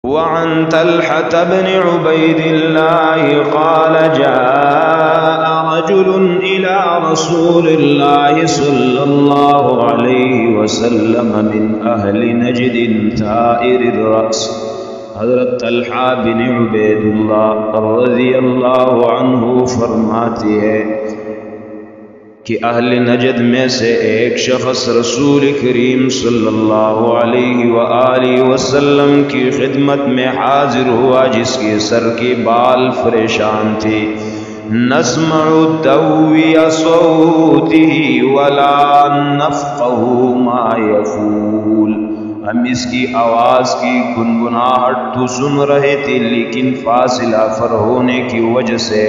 وعن طلحة بن عبيد الله قال جاء رجل إلى رسول الله صلى الله عليه وسلم من أهل نجد ثائر الرأس. حضرت طلحہ بن عبید اللہ رضی اللہ عنہ فرماتے ہیں کہ اہل نجد میں سے ایک شخص رسول کریم صلی اللہ علیہ وآلہ وسلم کی خدمت میں حاضر ہوا جس کے سر کے بال پریشان تھے. نسمع دوی صوته ولا نفقه ما يقول. ہم اس کی آواز کی گنگناہٹ تو سن رہے تھے لیکن فاصلہ فر ہونے کی وجہ سے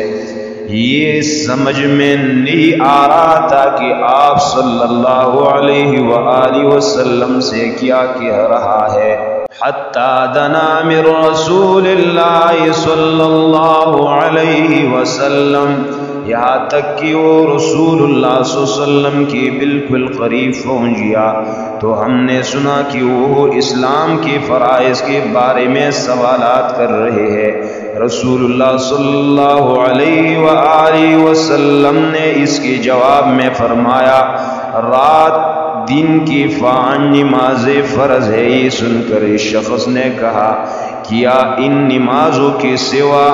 یہ سمجھ میں نہیں آ رہا تھا کہ آپ صلی اللہ علیہ وآلہ وسلم سے کیا کہہ رہا ہے. حتی دنا من رسول اللہ صلی اللہ علیہ وسلم، یہاں تک کہ وہ رسول اللہ صلی اللہ علیہ وسلم کی بالکل قریب پہنچ گیا تو ہم نے سنا کہ وہ اسلام کے فرائض کے بارے میں سوالات کر رہے ہیں. رسول اللہ صلی اللہ علیہ وآلہ وسلم نے اس کے جواب میں فرمایا رات دن کی 5 نمازیں فرض ہے. یہ سن کر اس شخص نے کہا کیا ان نمازوں کے سوا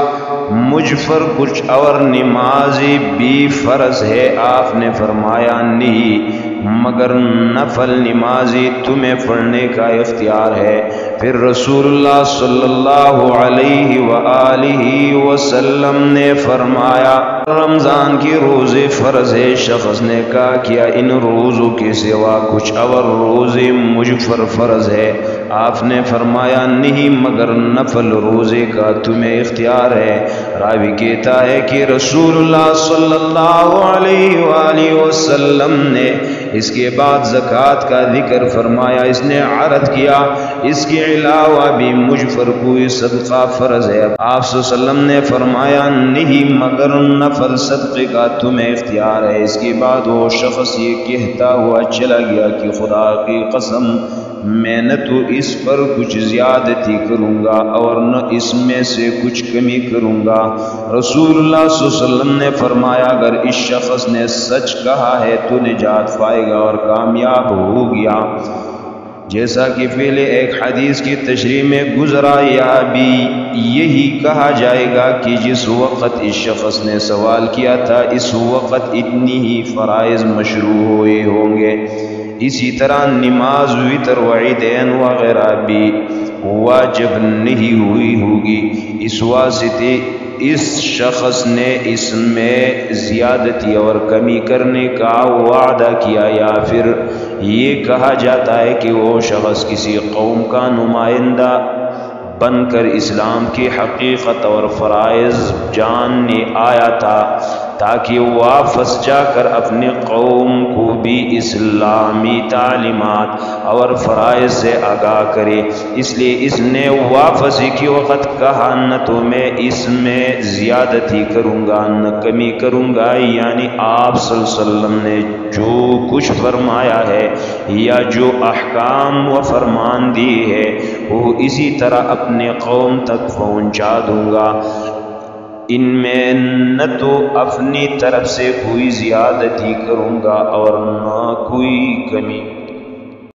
مجھ پر کچھ اور نمازیں بھی فرض ہے؟ آپ نے فرمایا نہیں مگر نفل نمازیں تمہیں پڑھنے کا اختیار ہے. پھر رسول اللہ صلی اللہ علیہ وآلہ وسلم نے فرمایا رمضان کی روزے فرض ہے. شخص نے کہا کیا ان روزوں کے سوا کچھ اور روزے مجھ پر فرض ہے؟ آپ نے فرمایا نہیں مگر نفل روزے کا تمہیں اختیار ہے. راوی کہتا ہے کہ رسول اللہ صلی اللہ علیہ وآلہ وسلم نے اس کے بعد زکوٰۃ کا ذکر فرمایا. اس نے عرض کیا اس کے علاوہ بھی مجھ پر کوئی صدقہ فرض ہے؟ آپ صلی اللہ علیہ وسلم نے فرمایا نہیں مگر نفل صدقے کا تمہیں اختیار ہے. اس کے بعد وہ شخص یہ کہتا ہوا چلا گیا کہ خدا کی قسم میں نہ تو اس پر کچھ زیادتی کروں گا اور نہ اس میں سے کچھ کمی کروں گا. رسول اللہ صلی اللہ علیہ وسلم نے فرمایا اگر اس شخص نے سچ کہا ہے تو نجات پائے گا اور کامیاب ہو گیا. جیسا کہ پہلے ایک حدیث کی تشریح میں گزرا یا بھی یہی کہا جائے گا کہ جس وقت اس شخص نے سوال کیا تھا اس وقت اتنی ہی فرائض مشروع ہوئے ہوں گے. اسی طرح نماز وتر و عیدین وغیرہ بھی واجب نہیں ہوئی ہوگی. اس واسطے اس شخص نے اس میں زیادتی اور کمی کرنے کا وعدہ کیا یا پھر یہ کہا جاتا ہے کہ وہ شخص کسی قوم کا نمائندہ بن کر اسلام کی حقیقت اور فرائض جاننے آیا تھا تاکہ واپس جا کر اپنی قوم کو بھی اسلامی تعلیمات اور فرائض سے آگاہ کرے. اس لیے اس نے واپسی کے وقت کہا نہ تو میں اس میں زیادتی کروں گا نہ کمی کروں گا. یعنی آپ صلی اللہ علیہ وسلم نے جو کچھ فرمایا ہے یا جو احکام و فرمان دیے ہے وہ اسی طرح اپنے قوم تک پہنچا دوں گا. ان میں نہ تو اپنی طرف سے کوئی زیادتی کروں گا اور نہ کوئی کمی.